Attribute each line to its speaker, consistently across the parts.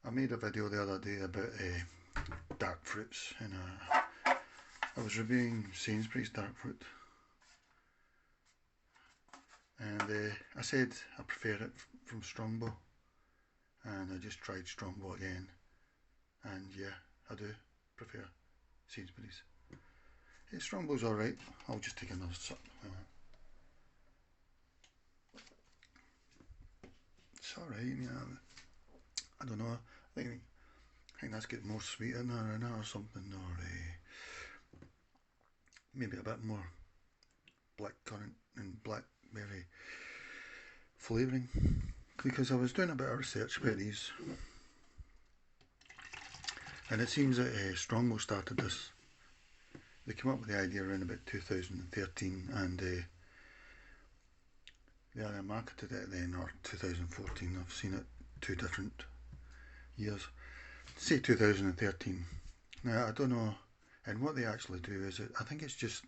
Speaker 1: I made a video the other day about dark fruits, and I was reviewing Sainsburys dark fruit, and I said I prefer it from Strongbow, and I just tried Strongbow again, and yeah, I do prefer Sainsburys. Strongbow's alright. I'll just take another sip. It's alright, yeah. I don't know. I think that's got more sweetener in it or something, or maybe a bit more blackcurrant and blackberry flavouring. Because I was doing a bit of research about these, and it seems that Strongbow started this. They came up with the idea around about 2013, and they either marketed it then or 2014. I've seen it 2 different years. Say 2013. Now I don't know, and what they actually do is I think it's just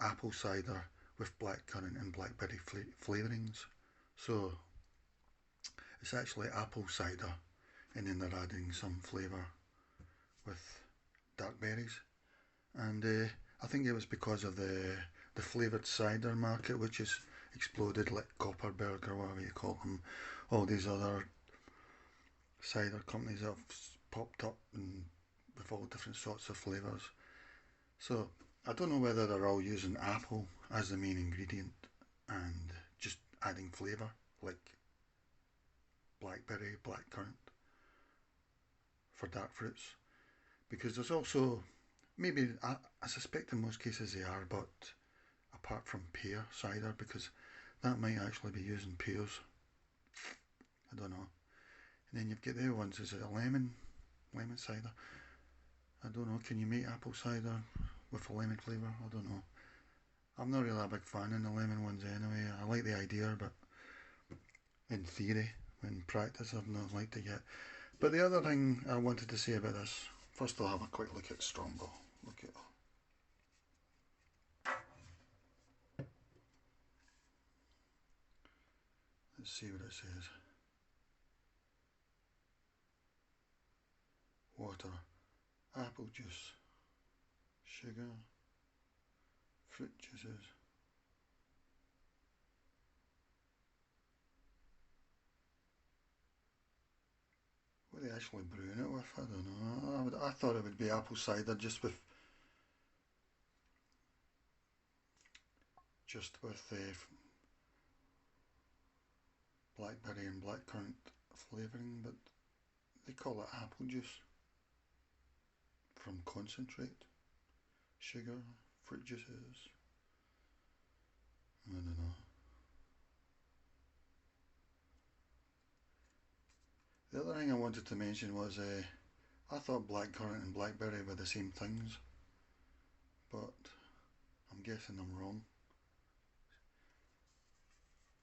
Speaker 1: apple cider with blackcurrant and blackberry flavourings. So it's actually apple cider, and then they're adding some flavour with dark berries. And I think it was because of the flavoured cider market, which has exploded, like Copperberg or whatever you call them. All these other cider companies have popped up and with all different sorts of flavours. So I don't know whether they're all using apple as the main ingredient and just adding flavour like blackberry, blackcurrant for dark fruits. Because there's also, maybe, I suspect in most cases they are, but apart from pear cider, because that might actually be using pears. I don't know. And then you've got the other ones, is it a lemon cider? I don't know, can you make apple cider with a lemon flavour? I don't know. I'm not really a big fan of the lemon ones anyway. I like the idea, but in theory, in practice I've not liked it yet. But the other thing I wanted to say about this, first I'll have a quick look at Strongbow. Look at Let's see what it says. Water, apple juice, sugar, fruit juices. What are they actually brewing it with? I don't know. I thought it would be apple cider just with blackberry and blackcurrant flavouring, but they call it apple juice from concentrate, sugar, fruit juices. I don't know. The other thing I wanted to mention was I thought blackcurrant and blackberry were the same things, but I'm guessing I'm wrong.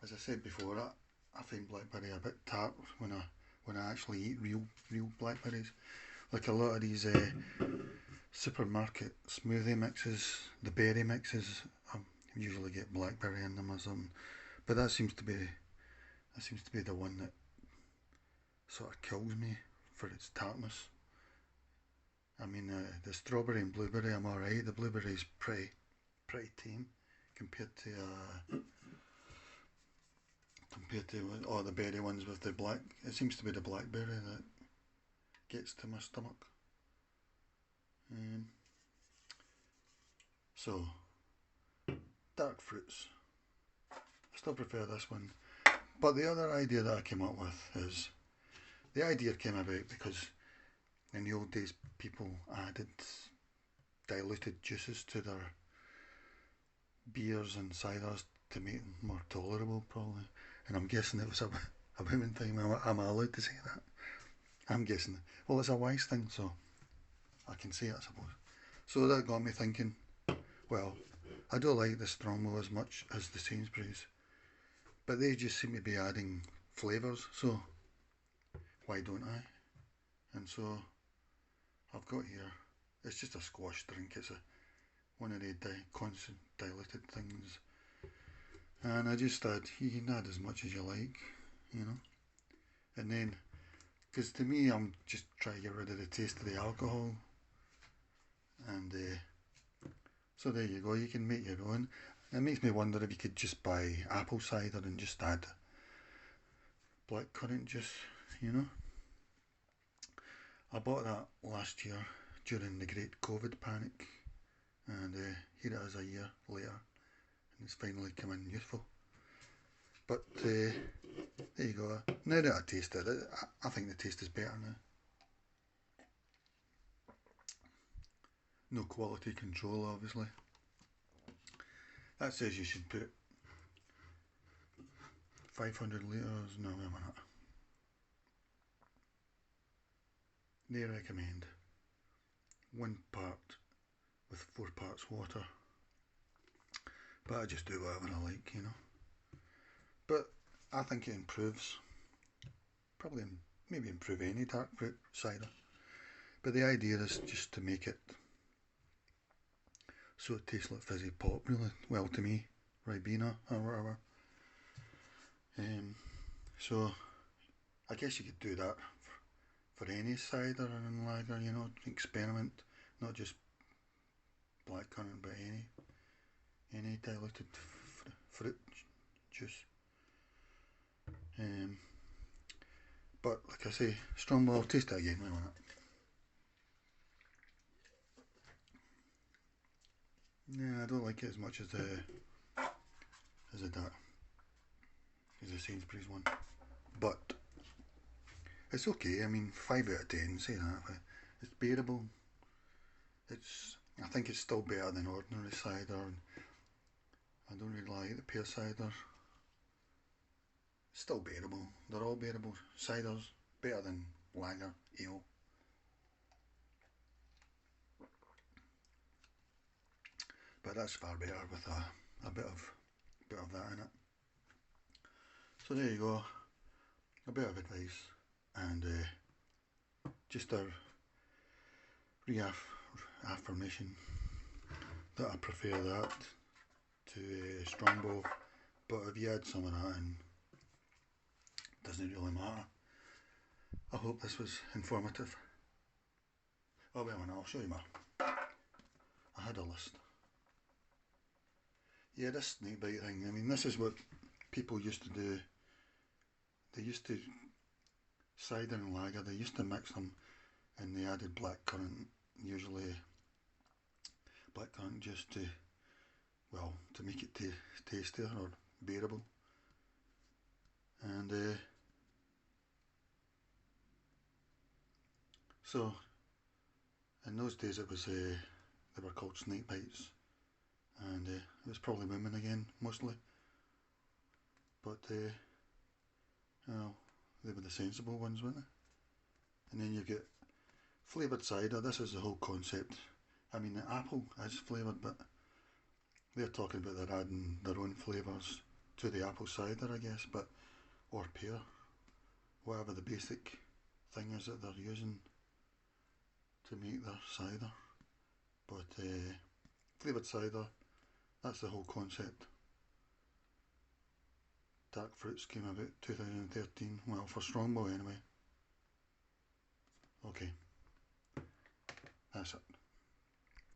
Speaker 1: As I said before, I find blackberry a bit tart when I actually eat real blackberries. Like a lot of these supermarket smoothie mixes, the berry mixes, I usually get blackberry in them or something. But that seems to be the one that sort of kills me for its tartness. I mean, the strawberry and blueberry I'm alright. The blueberry's pretty tame compared to all the berry ones with the black. It seems to be the blackberry that gets to my stomach. So, dark fruits. I still prefer this one. But the other idea that I came up with is, the idea came about because in the old days people added diluted juices to their beers and ciders to make them more tolerable, probably. And I'm guessing it was a women thing. Am I allowed to say that? I'm guessing. Well, it's a wise thing, so I can say it, I suppose. So that got me thinking, well, I don't like the Strongbow as much as the Sainsburys, but they just seem to be adding flavours, so why don't I? And so I've got here, it's just a squash drink. It's one of the constant diluted things, and I just add, you can add as much as you like, you know. And then Because to me, I'm just trying to get rid of the taste of the alcohol. And so there you go, you can make your own. It makes me wonder if you could just buy apple cider and just add blackcurrant juice, you know. I bought that last year during the great COVID panic, and here it is a year later, and it's finally come in useful. But there you go. Now that I tasted it, I think the taste is better now. No quality control, obviously. That says you should put 500 litres. No, wait a minute. They recommend 1 part with 4 parts water. But I just do whatever I like, you know. But I think it improves. Probably maybe improve any dark fruit cider. But the idea is just to make it so it tastes like fizzy pop, really. Well, to me, Ribena or whatever. So I guess you could do that for any cider and lager, you know, experiment, not just blackcurrant, but any diluted fruit juice. But like I say, Strongbow, I'll taste it again. Wait a minute. Yeah, I don't like it as much as the Sainsburys one, but it's okay. I mean, 5 out of 10. Say that, but it's bearable. I think it's still better than ordinary cider. I don't really like the pear cider. Still bearable. They're all bearable. Ciders better than lager, ale. But that's far better with a bit of that in it. So there you go. A bit of advice, and just a reaffirmation that I prefer that to Strongbow. But if you add some of that in, it doesn't really matter. I hope this was informative. Oh, wait a minute, I'll show you I had a list. Yeah, this snakebite thing, I mean, this is what people used to do. They used to, cider and lager, they used to mix them and they added blackcurrant, usually blackcurrant just to, well, to make it tastier or bearable. And so in those days it was they were called snakebites, and it was probably women again mostly, but well, they were the sensible ones, weren't they? And then you get flavoured cider. This is the whole concept. I mean, the apple is flavoured, but they're talking about they're adding their own flavours to the apple cider, I guess, but or pear, whatever the basic thing is that they're using to make their cider. But flavoured cider, that's the whole concept. Dark Fruits came about 2013, well, for Strongbow anyway. Okay, that's it.